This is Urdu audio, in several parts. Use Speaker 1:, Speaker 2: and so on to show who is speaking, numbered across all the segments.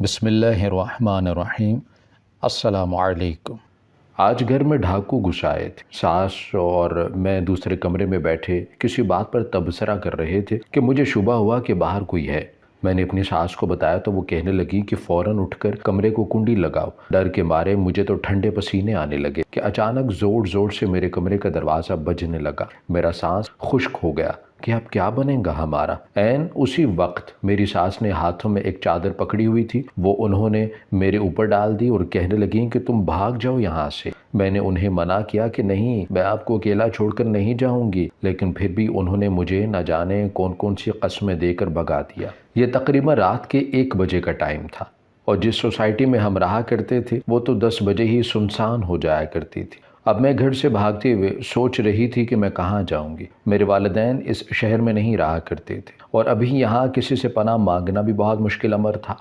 Speaker 1: بسم اللہ الرحمن الرحیم۔ السلام علیکم۔ آج گھر میں ڈھاکو گھس آئے تھے۔ ساس اور میں دوسرے کمرے میں بیٹھے کسی بات پر تبصرہ کر رہے تھے کہ مجھے شبہ ہوا کہ باہر کوئی ہے۔ میں نے اپنی ساس کو بتایا تو وہ کہنے لگی کہ فوراً اٹھ کر کمرے کو کنڈی لگاؤ۔ ڈر کے مارے مجھے تو ٹھنڈے پسینے آنے لگے کہ اچانک زور زور سے میرے کمرے کا دروازہ بجنے لگا۔ میرا سانس خشک ہو گیا کہ اب کیا بنے گا ہمارا۔ عین اسی وقت میری ساس نے ہاتھوں میں ایک چادر پکڑی ہوئی تھی، وہ انہوں نے میرے اوپر ڈال دی اور کہنے لگیں کہ تم بھاگ جاؤ یہاں سے۔ میں نے انہیں منع کیا کہ نہیں، میں آپ کو اکیلا چھوڑ کر نہیں جاؤں گی، لیکن پھر بھی انہوں نے مجھے نہ جانے کون کون سی قسمیں دے کر بھگا دیا۔ یہ تقریباً رات کے 1 بجے کا ٹائم تھا، اور جس سوسائٹی میں ہم رہا کرتے تھے وہ تو 10 بجے ہی سنسان ہو جایا کرتی تھی۔ اب میں گھر سے بھاگتے ہوئے سوچ رہی تھی کہ میں کہاں جاؤں گی۔ میرے والدین اس شہر میں نہیں رہا کرتے تھے، اور ابھی یہاں کسی سے پناہ مانگنا بھی بہت مشکل امر تھا۔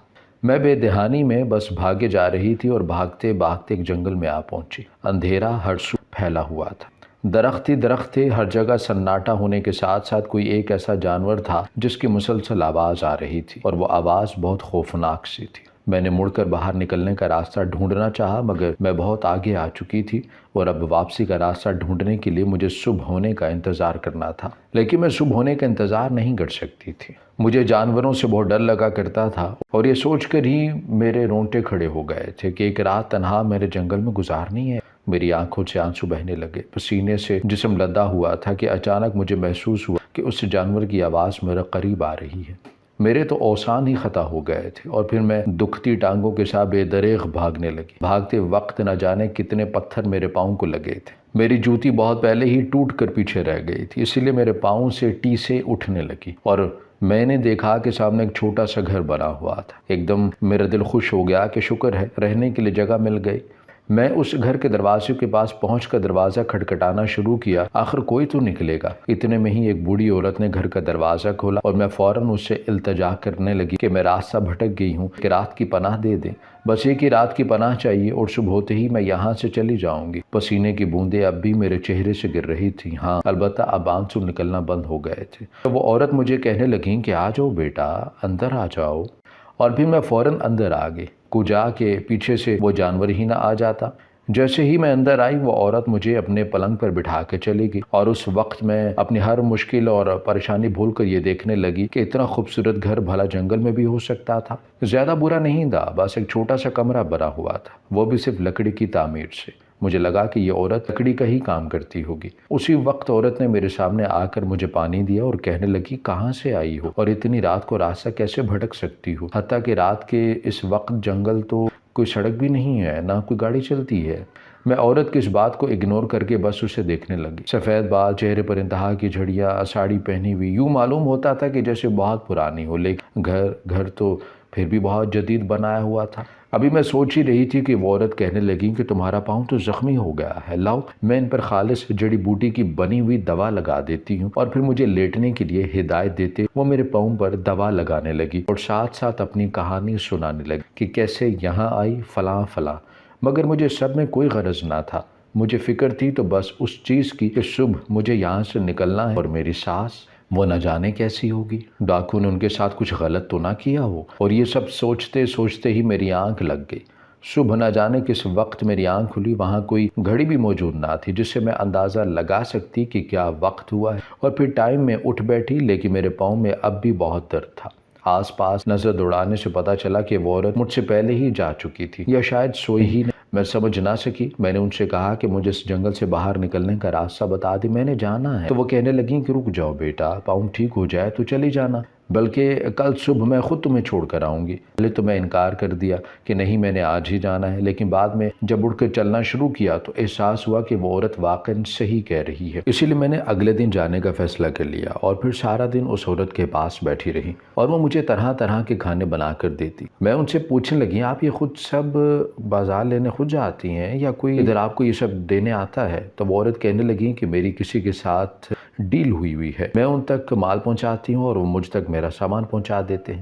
Speaker 1: میں بے دہانی میں بس بھاگے جا رہی تھی اور بھاگتے بھاگتے ایک جنگل میں آ پہنچی۔ اندھیرا ہر سو پھیلا ہوا تھا، درخت ہی درخت تھے، ہر جگہ سناٹا ہونے کے ساتھ ساتھ کوئی ایک ایسا جانور تھا جس کی مسلسل آواز آ رہی تھی، اور وہ آواز بہت خوفناک سی تھی۔ میں نے مڑ کر باہر نکلنے کا راستہ ڈھونڈنا چاہا، مگر میں بہت آگے آ چکی تھی، اور اب واپسی کا راستہ ڈھونڈنے کے لیے مجھے صبح ہونے کا انتظار کرنا تھا۔ لیکن میں صبح ہونے کا انتظار نہیں کر سکتی تھی۔ مجھے جانوروں سے بہت ڈر لگا کرتا تھا، اور یہ سوچ کر ہی میرے رونگٹے کھڑے ہو گئے تھے کہ ایک رات تنہا میرے جنگل میں گزارنی ہے۔ میری آنکھوں سے آنسو بہنے لگے، پسینے سے جسم لدا ہوا تھا کہ اچانک مجھے محسوس ہوا کہ اس جانور کی آواز میرے قریب آ رہی ہے۔ میرے تو اوسان ہی خطا ہو گئے تھے، اور پھر میں دکھتی ٹانگوں کے ساتھ بے دریغ بھاگنے لگی۔ بھاگتے وقت نہ جانے کتنے پتھر میرے پاؤں کو لگے تھے۔ میری جوتی بہت پہلے ہی ٹوٹ کر پیچھے رہ گئی تھی، اسی لیے میرے پاؤں سے ٹیسے اٹھنے لگی، اور میں نے دیکھا کہ سامنے ایک چھوٹا سا گھر بنا ہوا تھا۔ ایک دم میرا دل خوش ہو گیا کہ شکر ہے، رہنے کے لیے جگہ مل گئی۔ میں اس گھر کے دروازے کے پاس پہنچ کر دروازہ کھٹکھٹانا شروع کیا، آخر کوئی تو نکلے گا۔ اتنے میں ہی ایک بوڑھی عورت نے گھر کا دروازہ کھولا، اور میں فوراً اس سے التجا کرنے لگی کہ میں راستہ بھٹک گئی ہوں، کہ رات کی پناہ دے دیں، بس ایک ہی رات کی پناہ چاہیے، اور صبح ہوتے ہی میں یہاں سے چلی جاؤں گی۔ پسینے کی بوندیں اب بھی میرے چہرے سے گر رہی تھیں، ہاں البتہ اب آنسو نکلنا بند ہو گئے تھے۔ تو وہ عورت مجھے کہنے لگیں کہ آ جاؤ بیٹا، اندر آ جاؤ، اور پھر میں فوراً اندر آ گئی، کجا کے پیچھے سے وہ جانور ہی نہ آ جاتا۔ جیسے ہی میں اندر آئی، وہ عورت مجھے اپنے پلنگ پر بٹھا کے چلی گئی، اور اس وقت میں اپنی ہر مشکل اور پریشانی بھول کر یہ دیکھنے لگی کہ اتنا خوبصورت گھر بھلا جنگل میں بھی ہو سکتا تھا۔ زیادہ برا نہیں تھا، بس ایک چھوٹا سا کمرہ بنا ہوا تھا، وہ بھی صرف لکڑی کی تعمیر سے۔ مجھے لگا کہ یہ عورت لکڑی کا ہی کام کرتی ہوگی۔ اسی وقت عورت نے میرے سامنے آ کر مجھے پانی دیا اور کہنے لگی کہاں سے آئی ہو، اور اتنی رات کو راستہ کیسے بھٹک سکتی ہو، حتیٰ کہ رات کے اس وقت جنگل تو کوئی سڑک بھی نہیں ہے، نہ کوئی گاڑی چلتی ہے۔ میں عورت کی اس بات کو اگنور کر کے بس اسے دیکھنے لگی۔ سفید بال، چہرے پر انتہا کی جھڑیاں، ساڑی پہنی ہوئی، یوں معلوم ہوتا تھا کہ جیسے بہت پرانی ہو، لیکن گھر تو پھر بھی بہت جدید بنایا ہوا تھا۔ ابھی میں سوچ ہی رہی تھی کہ وہ عورت کہنے لگی کہ تمہارا پاؤں تو زخمی ہو گیا ہے، لاؤ میں ان پر خالص جڑی بوٹی کی بنی ہوئی دوا لگا دیتی ہوں، اور پھر مجھے لیٹنے کے لیے ہدایت دیتے وہ میرے پاؤں پر دوا لگانے لگی، اور ساتھ ساتھ اپنی کہانی سنانے لگی کہ کیسے یہاں آئی فلاں فلاں۔ مگر مجھے سب میں کوئی غرض نہ تھا، مجھے فکر تھی تو بس اس چیز کی کہ صبح مجھے یہاں سے نکلنا ہے، اور میری ساس وہ نہ جانے کیسی ہوگی، ڈاکو نے ان کے ساتھ کچھ غلط تو نہ کیا ہو، اور یہ سب سوچتے سوچتے ہی میری آنکھ لگ گئی۔ صبح نہ جانے کس وقت میری آنکھ کھلی، وہاں کوئی گھڑی بھی موجود نہ تھی جس سے میں اندازہ لگا سکتی کہ کیا وقت ہوا ہے، اور پھر ٹائم میں اٹھ بیٹھی، لیکن میرے پاؤں میں اب بھی بہت درد تھا۔ آس پاس نظر دوڑانے سے پتا چلا کہ وہ عورت مجھ سے پہلے ہی جا چکی تھی، یا شاید سوئی ہی نہیں۔ میں سمجھ نہ سکی۔ میں نے ان سے کہا کہ مجھے اس جنگل سے باہر نکلنے کا راستہ بتا دی، میں نے جانا ہے۔ تو وہ کہنے لگیں کہ رک جاؤ بیٹا، پاؤں ٹھیک ہو جائے تو چلی جانا، بلکہ کل صبح میں خود تمہیں چھوڑ کر آؤں گی۔ پہلے تو میں انکار کر دیا کہ نہیں، میں نے آج ہی جانا ہے، لیکن بعد میں جب اٹھ کر چلنا شروع کیا تو احساس ہوا کہ وہ عورت واقعاً صحیح کہہ رہی ہے۔ اسی لیے میں نے اگلے دن جانے کا فیصلہ کر لیا، اور پھر سارا دن اس عورت کے پاس بیٹھی رہی، اور وہ مجھے طرح طرح کے کھانے بنا کر دیتی۔ میں ان سے پوچھنے لگی آپ یہ خود سب بازار لینے خود جاتی ہیں، یا کوئی ادھر آپ کو یہ سب دینے آتا ہے؟ تو وہ عورت کہنے لگی کہ میری کسی کے ساتھ ڈیل ہوئی ہے، میں ان تک مال پہنچاتی ہوں اور وہ مجھ تک میرا سامان پہنچا دیتے ہیں۔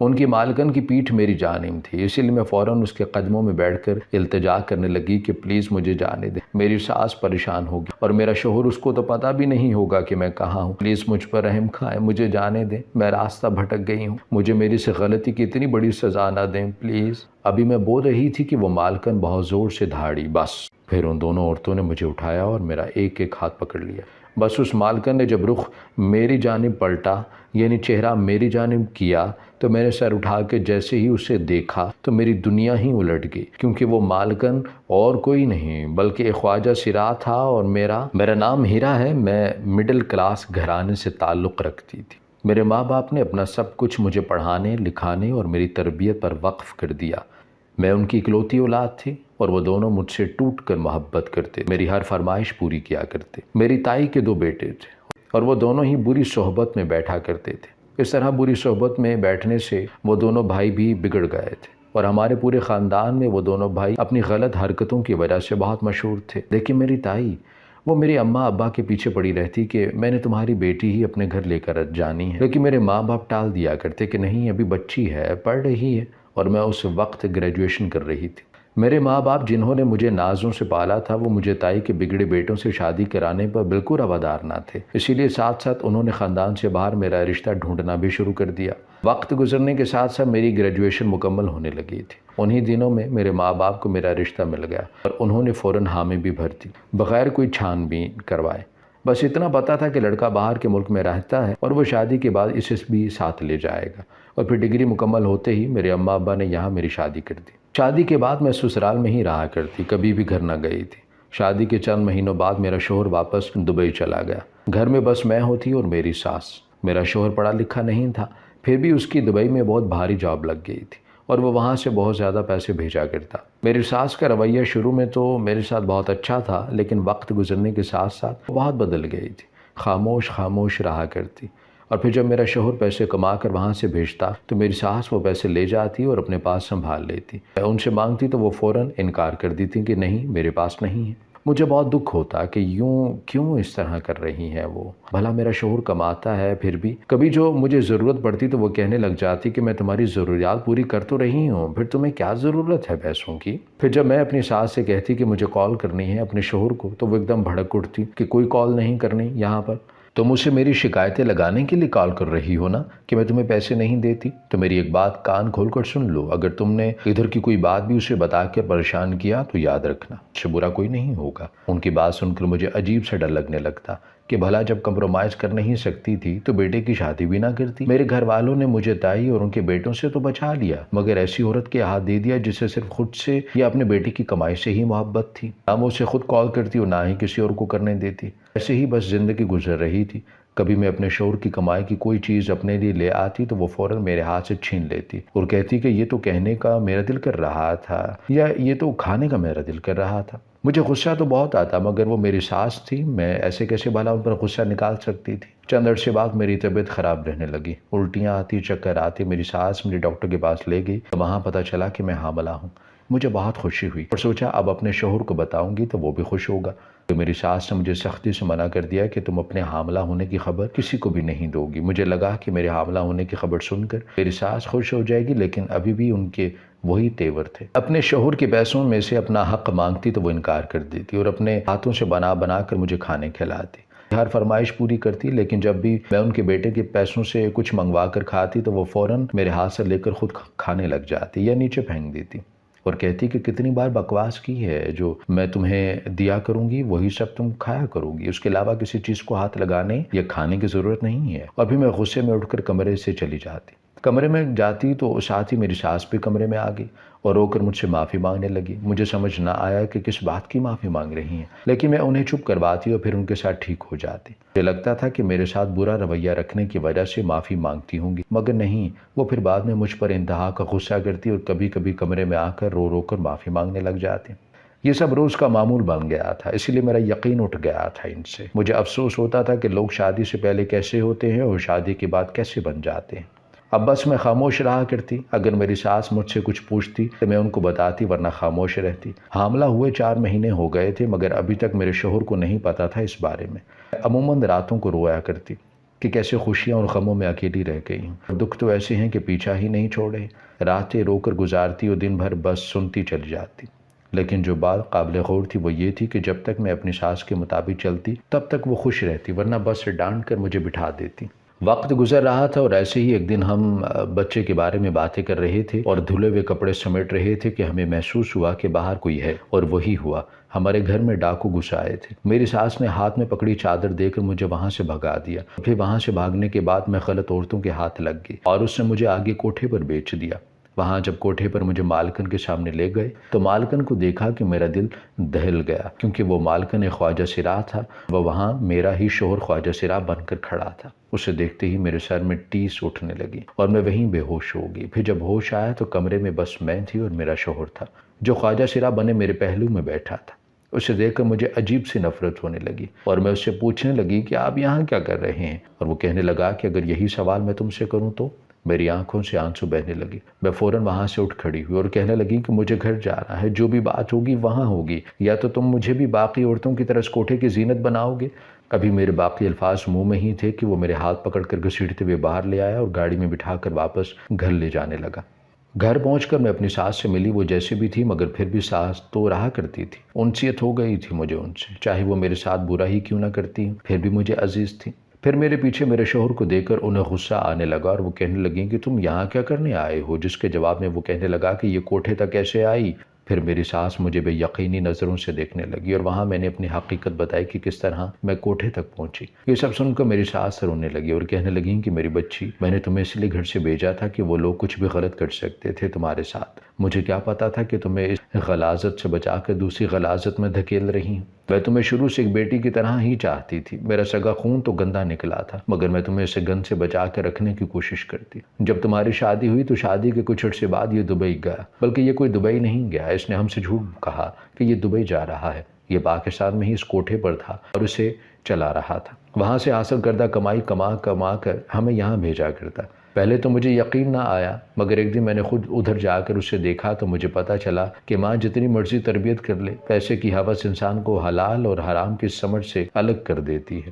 Speaker 1: ان کی مالکن کی پیٹھ میری جانب تھی، اسی لیے میں فوراً اس کے قدموں میں بیٹھ کر التجا کرنے لگی کہ پلیز مجھے جانے دیں، میری ساس پریشان ہوگی اور میرا شوہر، اس کو تو پتہ بھی نہیں ہوگا کہ میں کہاں ہوں، پلیز مجھ پر رحم کھائیں، مجھے جانے دیں، میں راستہ بھٹک گئی ہوں، مجھے میری سے غلطی کی اتنی بڑی سزا نہ دیں پلیز۔ ابھی میں بول رہی تھی کہ وہ مالکن بہت زور سے دھاڑی، بس پھر ان دونوں عورتوں نے مجھے اٹھایا اور میرا ایک ایک ہاتھ پکڑ لیا۔ بس اس مالکن نے جب رخ میری جانب پلٹا، یعنی چہرہ میری جانب کیا، تو میں نے سر اٹھا کے جیسے ہی اسے دیکھا تو میری دنیا ہی الٹ گئی، کیونکہ وہ مالکن اور کوئی نہیں بلکہ ایک خواجہ سرا تھا اور میرا نام ہیرا ہے۔ میں مڈل کلاس گھرانے سے تعلق رکھتی تھی۔ میرے ماں باپ نے اپنا سب کچھ مجھے پڑھانے، لکھانے اور میری تربیت پر وقف کر دیا۔ میں ان کی اکلوتی اولاد تھی اور وہ دونوں مجھ سے ٹوٹ کر محبت کرتے، میری ہر فرمائش پوری کیا کرتے۔ میری تائی کے 2 بیٹے تھے اور وہ دونوں ہی بری صحبت میں بیٹھا کرتے تھے۔ اس طرح بری صحبت میں بیٹھنے سے وہ دونوں بھائی بھی بگڑ گئے تھے اور ہمارے پورے خاندان میں وہ دونوں بھائی اپنی غلط حرکتوں کی وجہ سے بہت مشہور تھے۔ لیکن میری تائی، وہ میری اماں ابا کے پیچھے پڑی رہتی کہ میں نے تمہاری بیٹی ہی اپنے گھر لے کر جانی ہے، لیکن میرے ماں باپ ٹال دیا کرتے کہ نہیں، ابھی بچی ہے، پڑھ رہی ہے، اور میں اس وقت گریجویشن کر رہی تھی۔ میرے ماں باپ جنہوں نے مجھے نازوں سے پالا تھا، وہ مجھے تائی کے بگڑے بیٹوں سے شادی کرانے پر بالکل روادار نہ تھے، اسی لیے ساتھ ساتھ انہوں نے خاندان سے باہر میرا رشتہ ڈھونڈنا بھی شروع کر دیا۔ وقت گزرنے کے ساتھ ساتھ میری گریجویشن مکمل ہونے لگی تھی۔ انہی دنوں میں میرے ماں باپ کو میرا رشتہ مل گیا اور انہوں نے فوراً حامی بھی بھر دی، بغیر کوئی چھان بین کروائے۔ بس اتنا پتا تھا کہ لڑکا باہر کے ملک میں رہتا ہے اور وہ شادی کے بعد اسے بھی ساتھ لے جائے گا، اور پھر ڈگری مکمل ہوتے ہی میرے اماں ابا نے یہاں میری شادی کر دی۔ شادی کے بعد میں سسرال میں ہی رہا کرتی، کبھی بھی گھر نہ گئی تھی۔ شادی کے چند مہینوں بعد میرا شوہر واپس دبئی چلا گیا۔ گھر میں بس میں ہوتی اور میری ساس۔ میرا شوہر پڑھا لکھا نہیں تھا، پھر بھی اس کی دبئی میں بہت بھاری جاب لگ گئی تھی اور وہ وہاں سے بہت زیادہ پیسے بھیجا کرتا۔ میری ساس کا رویہ شروع میں تو میرے ساتھ بہت اچھا تھا، لیکن وقت گزرنے کے ساتھ ساتھ بہت بدل گئی تھی، خاموش رہا کرتی۔ اور پھر جب میرا شوہر پیسے کما کر وہاں سے بھیجتا تو میری ساس وہ پیسے لے جاتی اور اپنے پاس سنبھال لیتی۔ میں ان سے مانگتی تو وہ فوراً انکار کر دیتی کہ نہیں، میرے پاس نہیں ہے۔ مجھے بہت دکھ ہوتا کہ کیوں اس طرح کر رہی ہیں وہ، بھلا میرا شوہر کماتا ہے پھر بھی۔ کبھی جو مجھے ضرورت پڑتی تو وہ کہنے لگ جاتی کہ میں تمہاری ضروریات پوری کر تو رہی ہوں، پھر تمہیں کیا ضرورت ہے پیسوں کی۔ پھر جب میں اپنی ساس سے کہتی کہ مجھے کال کرنی ہے اپنے شوہر کو، تو وہ ایک دم بھڑک اٹھتی کہ کوئی کال نہیں کرنی یہاں پر، تم اسے میری شکایتیں لگانے کے لیے کال کر رہی ہو نا کہ میں تمہیں پیسے نہیں دیتی۔ تو میری ایک بات کان کھول کر سن لو، اگر تم نے ادھر کی کوئی بات بھی اسے بتا کے پریشان کیا تو یاد رکھنا اس سے برا کوئی نہیں ہوگا۔ ان کی بات سن کر مجھے عجیب سا ڈر لگنے لگتا کہ بھلا جب کمپرومائز کر نہیں سکتی تھی تو بیٹے کی شادی بھی نہ کرتی۔ میرے گھر والوں نے مجھے تائی اور ان کے بیٹوں سے تو بچا لیا، مگر ایسی عورت کے ہاتھ دے دیا جسے صرف خود سے یا اپنے بیٹے کی کمائی سے ہی محبت تھی۔ نہ وہ اسے خود کال کرتی اور نہ ہی کسی اور کو کرنے دیتی۔ ایسے ہی بس زندگی گزر رہی تھی۔ کبھی میں اپنے شوہر کی کمائی کی کوئی چیز اپنے لیے لے آتی تو وہ فوراً میرے ہاتھ سے چھین لیتی اور کہتی کہ یہ تو کہنے کا میرا دل کر رہا تھا، یا یہ تو کھانے کا میرا دل کر رہا تھا۔ مجھے غصہ تو بہت آتا، مگر وہ میری ساس تھی، میں ایسے کیسے بھلا ان پر غصہ نکال سکتی تھی۔ چند عرصے بعد میری طبیعت خراب رہنے لگی، الٹیاں آتی، چکر آتے۔ میری ساس مجھے ڈاکٹر کے پاس لے گئی، وہاں پتہ چلا کہ میں حاملہ ہوں۔ مجھے بہت خوشی ہوئی اور سوچا اب اپنے شوہر کو بتاؤں گی تو وہ بھی خوش ہوگا۔ تو میری ساس نے مجھے سختی سے منع کر دیا کہ تم اپنے حاملہ ہونے کی خبر کسی کو بھی نہیں دو گی۔ مجھے لگا کہ میرے حاملہ ہونے کی خبر سن کر میری ساس خوش ہو جائے گی، لیکن ابھی بھی ان کے وہی تیور تھے۔ اپنے شوہر کے پیسوں میں سے اپنا حق مانگتی تو وہ انکار کر دیتی اور اپنے ہاتھوں سے بنا کر مجھے کھانے کھلاتی، ہر فرمائش پوری کرتی۔ لیکن جب بھی میں ان کے بیٹے کے پیسوں سے کچھ منگوا کر کھاتی تو وہ فوراً میرے ہاتھ سے لے کر خود کھانے لگ جاتی یا نیچے پھینک دیتی اور کہتی کہ کتنی بار بکواس کی ہے، جو میں تمہیں دیا کروں گی وہی سب تم کھایا کرو گی، اس کے علاوہ کسی چیز کو ہاتھ لگانے یا کھانے کی ضرورت نہیں ہے۔ اور پھر میں غصے میں اٹھ کر کمرے سے چلی جاتی۔ کمرے میں جاتی تو ساتھ ہی میری ساس بھی کمرے میں آ گئی اور رو کر مجھ سے معافی مانگنے لگی۔ مجھے سمجھ نہ آیا کہ کس بات کی معافی مانگ رہی ہیں، لیکن میں انہیں چپ کرواتی اور پھر ان کے ساتھ ٹھیک ہو جاتی۔ مجھے لگتا تھا کہ میرے ساتھ برا رویہ رکھنے کی وجہ سے معافی مانگتی ہوں گی، مگر نہیں، وہ پھر بعد میں مجھ پر انتہا کا غصہ کرتی اور کبھی کبھی کمرے میں آ کر رو کر معافی مانگنے لگ جاتی۔ یہ سب روز کا معمول بن گیا تھا، اسی لیے میرا یقین اٹھ گیا تھا ان سے۔ مجھے افسوس ہوتا تھا کہ لوگ شادی سے پہلے کیسے ہوتے ہیں اور شادی کے بعد کیسے بن جاتے ہیں۔ اب بس میں خاموش رہا کرتی، اگر میری ساس مجھ سے کچھ پوچھتی تو میں ان کو بتاتی، ورنہ خاموش رہتی۔ حاملہ ہوئے 4 مہینے ہو گئے تھے، مگر ابھی تک میرے شوہر کو نہیں پتا تھا اس بارے میں۔ عموماً راتوں کو رویا کرتی کہ کیسے خوشیاں اور غموں میں اکیلی رہ گئی ہوں۔ دکھ تو ایسے ہیں کہ پیچھا ہی نہیں چھوڑے، راتیں رو کر گزارتی اور دن بھر بس سنتی چلی جاتی۔ لیکن جو بات قابل غور تھی وہ یہ تھی کہ جب تک میں اپنی ساس کے مطابق چلتی تب تک وہ خوش رہتی، ورنہ بس سے ڈانٹ کر مجھے بٹھا دیتی۔ وقت گزر رہا تھا اور ایسے ہی ایک دن ہم بچے کے بارے میں باتیں کر رہے تھے اور دھلے ہوئے کپڑے سمیٹ رہے تھے کہ ہمیں محسوس ہوا کہ باہر کوئی ہے، اور وہی ہوا۔ ہمارے گھر میں ڈاکو گھس آئے تھے۔ میری ساس نے ہاتھ میں پکڑی چادر دے کر مجھے وہاں سے بھگا دیا۔ پھر وہاں سے بھاگنے کے بعد میں غلط عورتوں کے ہاتھ لگ گئی اور اس نے مجھے آگے کوٹھے پر بیچ دیا۔ وہاں جب کوٹھے پر مجھے مالکن کے سامنے لے گئے تو مالکن کو دیکھا کہ میرا دل دہل گیا، کیونکہ وہ مالکن ایک خواجہ سرا تھا، وہ وہاں میرا ہی شوہر خواجہ سرا بن کر کھڑا تھا۔ اسے دیکھتے ہی میرے سر میں ٹیس اٹھنے لگی اور میں وہیں بے ہوش ہو گئی۔ پھر جب ہوش آیا تو کمرے میں بس میں تھی اور میرا شوہر تھا، جو خواجہ سرا بنے میرے پہلو میں بیٹھا تھا۔ اسے دیکھ کر مجھے عجیب سی نفرت ہونے لگی اور میں اس سے پوچھنے لگی کہ آپ یہاں کیا کر رہے ہیں، اور وہ کہنے لگا کہ اگر یہی سوال میں تم سے کروں تو؟ میری آنکھوں سے آنسو بہنے لگی۔ میں فوراً وہاں سے اٹھ کھڑی ہوئی اور کہنے لگی کہ مجھے گھر جانا ہے، جو بھی بات ہوگی وہاں ہوگی، یا تو تم مجھے بھی باقی عورتوں کی طرح اس کوٹھے کی زینت بناؤ گے۔ ابھی میرے باقی الفاظ منہ میں ہی تھے کہ وہ میرے ہاتھ پکڑ کر گھسیٹتے ہوئے باہر لے آیا اور گاڑی میں بٹھا کر واپس گھر لے جانے لگا۔ گھر پہنچ کر میں اپنی ساس سے ملی۔ وہ جیسے بھی تھی مگر پھر بھی ساس تو رہا کرتی تھی، انسیت ہو گئی تھی مجھے ان سے، چاہے وہ میرے ساتھ برا ہی کیوں نہ کرتی، پھر بھی مجھے عزیز تھی۔ پھر میرے پیچھے میرے شوہر کو دیکھ کر انہیں غصہ آنے لگا اور وہ کہنے لگیں کہ تم یہاں کیا کرنے آئے ہو، جس کے جواب میں وہ کہنے لگا کہ یہ کوٹھے تک کیسے آئی۔ پھر میری ساس مجھے بے یقینی نظروں سے دیکھنے لگی اور وہاں میں نے اپنی حقیقت بتائی کہ کس طرح میں کوٹھے تک پہنچی۔ یہ سب سن کر میری ساس رونے لگی اور کہنے لگیں کہ میری بچی، میں نے تمہیں اس لیے گھر سے بھیجا تھا کہ وہ لوگ کچھ بھی غلط کر سکتے تھے تمہارے ساتھ۔ مجھے کیا پتا تھا کہ تمہیں اس غلاظت سے بچا کر دوسری غلاظت میں دھکیل رہی ہوں۔ میں تمہیں شروع سے ایک بیٹی کی طرح ہی چاہتی تھی۔ میرا سگا خون تو گندا نکلا تھا، مگر میں تمہیں اسے گند سے بچا کے رکھنے کی کوشش کرتی۔ جب تمہاری شادی ہوئی تو شادی کے کچھ عرصے بعد یہ دبئی گیا، بلکہ یہ کوئی دبئی نہیں گیا، اس نے ہم سے جھوٹ کہا کہ یہ دبئی جا رہا ہے۔ یہ پاکستان میں ہی اس کوٹھے پر تھا اور اسے چلا رہا تھا۔ وہاں سے حاصل کردہ کمائی کما کر ہمیں یہاں بھیجا کرتا۔ پہلے تو مجھے یقین نہ آیا، مگر ایک دن میں نے خود ادھر جا کر اسے دیکھا تو مجھے پتہ چلا کہ ماں جتنی مرضی تربیت کر لے، پیسے کی ہوس انسان کو حلال اور حرام کی سمجھ سے الگ کر دیتی ہے۔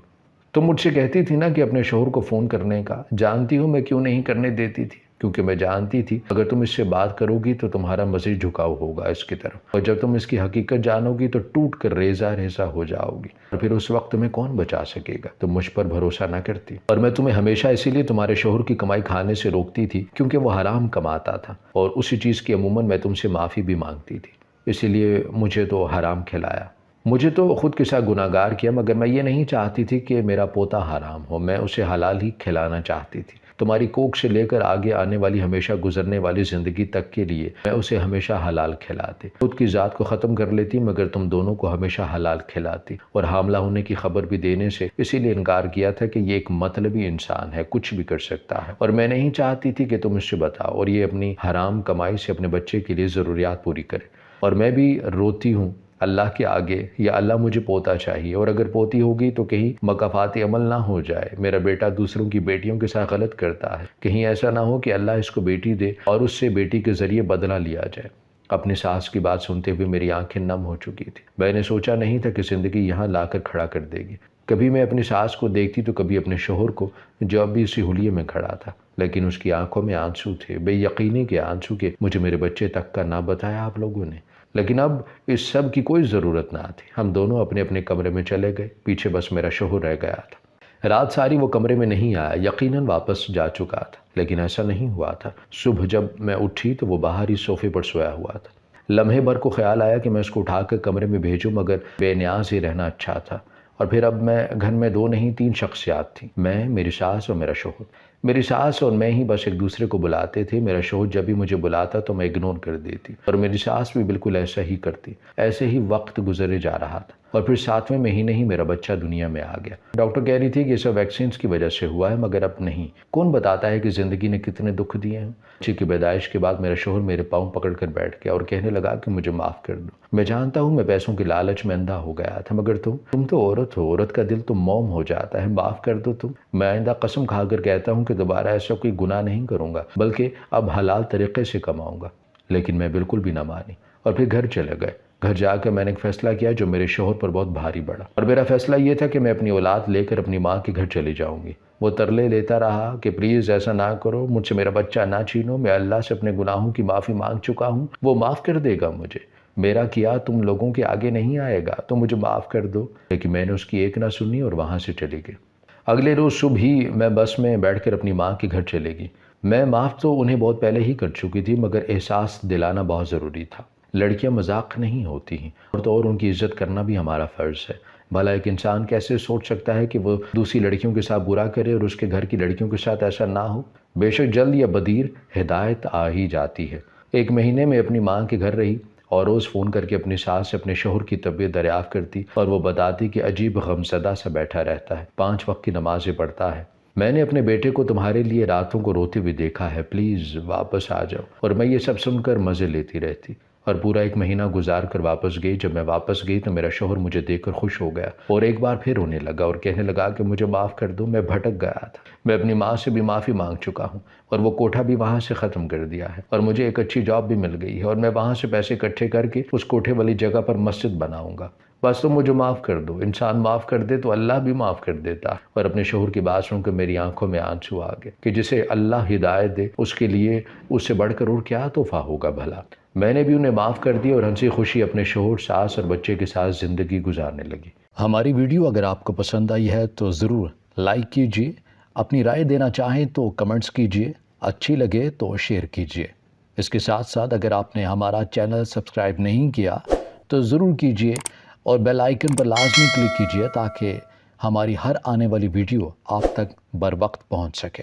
Speaker 1: تم مجھ سے کہتی تھی نا کہ اپنے شوہر کو فون کرنے کا، جانتی ہوں میں کیوں نہیں کرنے دیتی تھی، کیونکہ میں جانتی تھی اگر تم اس سے بات کرو گی تو تمہارا مزید جھکاؤ ہوگا اس کی طرف، اور جب تم اس کی حقیقت جانو گی تو ٹوٹ کر ریزہ ریزہ ہو جاؤ گی، اور پھر اس وقت تمہیں کون بچا سکے گا۔ تم مجھ پر بھروسہ نہ کرتی، اور میں تمہیں ہمیشہ اسی لیے تمہارے شوہر کی کمائی کھانے سے روکتی تھی کیونکہ وہ حرام کماتا تھا، اور اسی چیز کی عموماً میں تم سے معافی بھی مانگتی تھی، اسی لیے مجھے تو حرام کھلایا۔ مجھے تو خود کے ساتھ گناہگار کیا، مگر میں یہ نہیں چاہتی تھی کہ میرا پوتا حرام ہو، میں اسے حلال ہی کھلانا چاہتی تھی۔ تمہاری کوکھ سے لے کر آگے آنے والی ہمیشہ گزرنے والی زندگی تک کے لیے میں اسے ہمیشہ حلال کھلاتی، خود کی ذات کو ختم کر لیتی مگر تم دونوں کو ہمیشہ حلال کھلاتی، اور حاملہ ہونے کی خبر بھی دینے سے اسی لیے انکار کیا تھا کہ یہ ایک مطلبی انسان ہے، کچھ بھی کر سکتا ہے، اور میں نہیں چاہتی تھی کہ تم اس سے بتاؤ اور یہ اپنی حرام کمائی سے اپنے بچے کے لیے ضروریات پوری کرے۔ اور میں بھی روتی ہوں اللہ کے آگے، یا اللہ مجھے پوتا چاہیے، اور اگر پوتی ہوگی تو کہیں مکافات عمل نہ ہو جائے، میرا بیٹا دوسروں کی بیٹیوں کے ساتھ غلط کرتا ہے، کہیں ایسا نہ ہو کہ اللہ اس کو بیٹی دے اور اس سے بیٹی کے ذریعے بدلہ لیا جائے۔ اپنی ساس کی بات سنتے ہوئے میری آنکھیں نم ہو چکی تھی۔ میں نے سوچا نہیں تھا کہ زندگی یہاں لا کر کھڑا کر دے گی۔ کبھی میں اپنی ساس کو دیکھتی تو کبھی اپنے شوہر کو، جو اب بھی اسی حلیے میں کھڑا تھا، لیکن اس کی آنکھوں میں آنسو تھے، بے یقینی کے آنسو کہ مجھے میرے بچے تک کا نہ بتایا آپ لوگوں نے۔ لیکن اب اس سب کی کوئی ضرورت نہ تھی۔ ہم دونوں اپنے اپنے کمرے میں چلے گئے، پیچھے بس میرا شوہر رہ گیا تھا۔ رات ساری وہ کمرے میں نہیں آیا، یقیناً واپس جا چکا تھا، لیکن ایسا نہیں ہوا تھا۔ صبح جب میں اٹھی تو وہ باہر ہی صوفے پر سویا ہوا تھا۔ لمحے بھر کو خیال آیا کہ میں اس کو اٹھا کر کمرے میں بھیجوں، مگر بے نیاز ہی رہنا اچھا تھا۔ اور پھر اب میں گھر میں 2 نہیں 3 شخصیات تھیں، میں، میری ساس اور میرا شوہر۔ میری ساس اور میں ہی بس ایک دوسرے کو بلاتے تھے۔ میرا شوہر جب بھی مجھے بلاتا تو میں اگنور کر دیتی، اور میری ساس بھی بالکل ایسا ہی کرتی۔ ایسے ہی وقت گزرے جا رہا تھا، اور پھر 7ویں مہینے ہی میرا بچہ دنیا میں آ گیا۔ ڈاکٹر کہہ رہی تھی کہ یہ سب ویکسینز کی وجہ سے ہوا ہے، مگر اب نہیں۔ کون بتاتا ہے کہ زندگی نے کتنے دکھ دیے ہیں۔ بچے کی پیدائش کے بعد میرا شوہر میرے پاؤں پکڑ کر بیٹھ گیا اور کہنے لگا کہ مجھے معاف کر دو۔ میں جانتا ہوں میں پیسوں کی لالچ میں اندھا ہو گیا تھا، مگر تم تو عورت ہو، عورت کا دل تو موم ہو جاتا ہے، معاف کر دو تم۔ میں آئندہ قسم کھا کر کہتا ہوں کہ دوبارہ ایسا کوئی گناہ نہیں کروں گا، بلکہ اب حلال طریقے سے کماؤں گا۔ لیکن میں بالکل بھی نہ مانی، اور پھر گھر چلے گئے۔ گھر جا کر میں نے ایک فیصلہ کیا جو میرے شوہر پر بہت بھاری پڑا، اور میرا فیصلہ یہ تھا کہ میں اپنی اولاد لے کر اپنی ماں کے گھر چلی جاؤں گی۔ وہ ترلے لیتا رہا کہ پلیز ایسا نہ کرو، مجھ سے میرا بچہ نہ چھینو، میں اللہ سے اپنے گناہوں کی معافی مانگ چکا ہوں، وہ معاف کر دے گا مجھے، میرا کیا تم لوگوں کے آگے نہیں آئے گا، تو مجھے معاف کر دو۔ لیکن میں نے اس کی ایک نہ سنی اور وہاں سے چلی گئی۔ اگلے روز صبح ہی میں بس میں بیٹھ کر اپنی ماں کے گھر چلے گی۔ میں معاف تو انہیں بہت پہلے ہی کر چکی تھی، مگر احساس دلانا بہت ضروری تھا۔ لڑکیاں مذاق نہیں ہوتی ہیں، اور ان کی عزت کرنا بھی ہمارا فرض ہے۔ بھلا ایک انسان کیسے سوچ سکتا ہے کہ وہ دوسری لڑکیوں کے ساتھ برا کرے اور اس کے گھر کی لڑکیوں کے ساتھ ایسا نہ ہو؟ بے شک جلد یا بدیر ہدایت آ ہی جاتی ہے۔ ایک مہینے میں اپنی ماں کے گھر رہی اور روز فون کر کے اپنی ساس سے اپنے شوہر کی طبیعت دریافت کرتی، اور وہ بتاتی کہ عجیب غمزدہ سا بیٹھا رہتا ہے، 5 وقت کی نمازیں پڑھتا ہے۔ میں نے اپنے بیٹے کو تمہارے لیے راتوں کو روتے ہوئے دیکھا ہے، پلیز واپس آ جاؤ۔ اور میں یہ سب سن کر مزے لیتی رہتی، اور پورا 1 مہینہ گزار کر واپس گئی۔ جب میں واپس گئی تو میرا شوہر مجھے دیکھ کر خوش ہو گیا اور ایک بار پھر رونے لگا اور کہنے لگا کہ مجھے معاف کر دو، میں بھٹک گیا تھا، میں اپنی ماں سے بھی معافی مانگ چکا ہوں، اور وہ کوٹھا بھی وہاں سے ختم کر دیا ہے، اور مجھے ایک اچھی جاب بھی مل گئی ہے، اور میں وہاں سے پیسے اکٹھے کر کے اس کوٹھے والی جگہ پر مسجد بناؤں گا، بس تم مجھے معاف کر دو۔ انسان معاف کر دے تو اللہ بھی معاف کر دیتا۔ اور اپنے شوہر کی بات سن کر میری آنکھوں میں آنسو آ گئے کہ جسے اللہ ہدایت دے اس کے لیے اس سے بڑھ کر اور کیا تحفہ ہوگا بھلا۔ میں نے بھی انہیں معاف کر دیا اور ہنسی خوشی اپنے شوہر، ساس اور بچے کے ساتھ زندگی گزارنے لگی۔ ہماری ویڈیو اگر آپ کو پسند آئی ہے تو ضرور لائک کیجیے، اپنی رائے دینا چاہیں تو کمنٹس کیجیے، اچھی لگے تو شیئر کیجیے۔ اس کے ساتھ ساتھ اگر آپ نے ہمارا چینل سبسکرائب نہیں کیا تو ضرور کیجیے، اور بیل آئیکن پر لازمی کلک کیجیے تاکہ ہماری ہر آنے والی ویڈیو آپ تک بر وقت پہنچ سکے۔